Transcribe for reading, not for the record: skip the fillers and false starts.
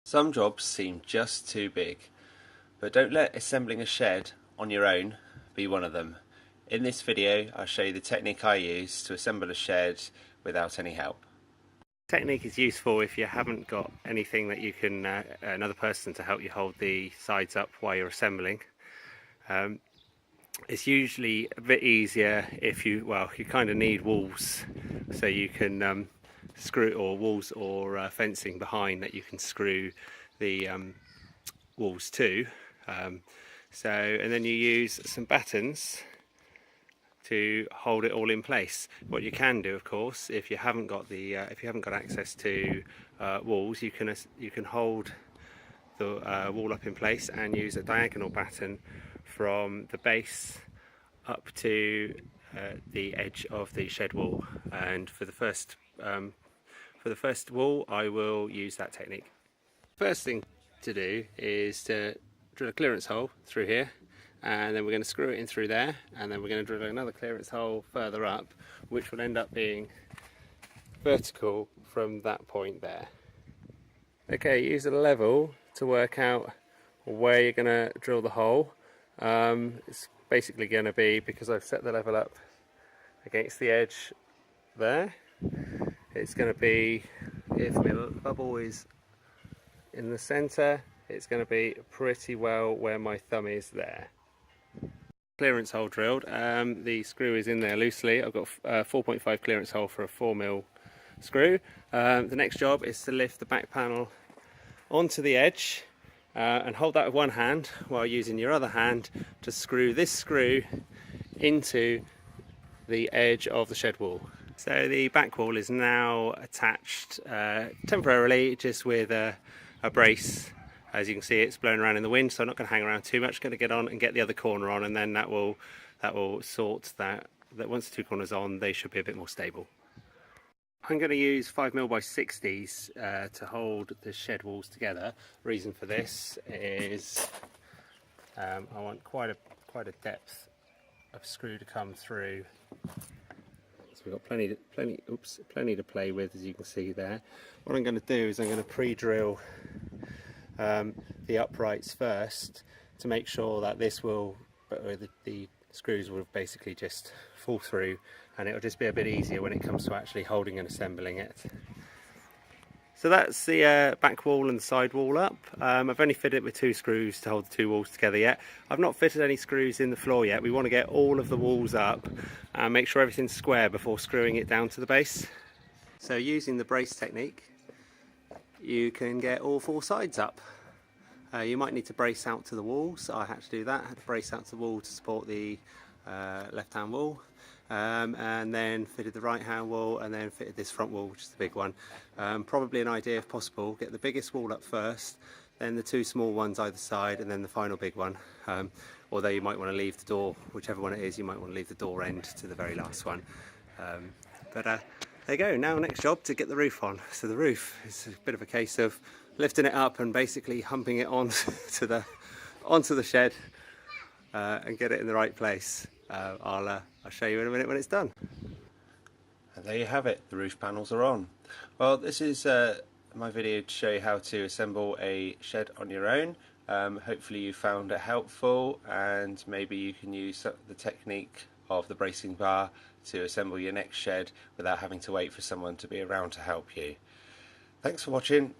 Some jobs seem just too big, but don't let assembling a shed on your own be one of them. In this video I'll show you the technique I use to assemble a shed without any help. Technique is useful if you haven't got anything that you can, another person to help you hold the sides up while you're assembling. It's usually a bit easier if you kind of need walls, so you can screw, or walls or fencing behind that you can screw the walls to. And then you use some battens to hold it all in place. What you can do, of course, if you haven't got access to walls, you can hold the wall up in place and use a diagonal batten from the base up to the edge of the shed wall. And for the first wall, I will use that technique. First thing to do is to drill a clearance hole through here, and then we're going to screw it in through there, and then we're going to drill another clearance hole further up, which will end up being vertical from that point there. Okay, use a level to work out where you're going to drill the hole. It's basically going to be, because I've set the level up against the edge there, it's going to be, if my bubble is in the centre, it's going to be pretty well where my thumb is there. Clearance hole drilled, the screw is in there loosely. I've got a 4.5 clearance hole for a 4mm screw. The next job is to lift the back panel onto the edge and hold that with one hand while using your other hand to screw this screw into the edge of the shed wall. So the back wall is now attached temporarily, just with a brace. As you can see, it's blowing around in the wind, so I'm not going to hang around too much. Going to get on and get the other corner on, and then that will sort that once the two corners on, they should be a bit more stable. I'm going to use 5mm by 60s to hold the shed walls together. Reason for this is I want quite a depth of screw to come through. So we've got plenty to play with, as you can see there. What I'm going to do is I'm going to pre-drill the uprights first to make sure that the screws will basically just fall through, and it'll just be a bit easier when it comes to actually holding and assembling it. So that's the back wall and the side wall up. I've only fitted it with 2 screws to hold the 2 walls together yet. I've not fitted any screws in the floor yet. We want to get all of the walls up and make sure everything's square before screwing it down to the base. So using the brace technique, you can get all 4 sides up. You might need to brace out to the wall, so I had to do that. I had to brace out to the wall to support the left hand wall, and then fitted the right hand wall, and then fitted this front wall, which is the big one. Probably an idea, if possible, get the biggest wall up first, then the 2 small ones either side, and then the final big one. Although you might want to leave the door, whichever one it is, you might want to leave the door end to the very last one. There you go. Now next job, to get the roof on. So the roof is a bit of a case of lifting it up and basically humping it onto the shed and get it in the right place. I'll show you in a minute when it's done. And there you have it, the roof panels are on. Well, this is my video to show you how to assemble a shed on your own. Hopefully you found it helpful, and maybe you can use the technique of the bracing bar to assemble your next shed without having to wait for someone to be around to help you. Thanks for watching.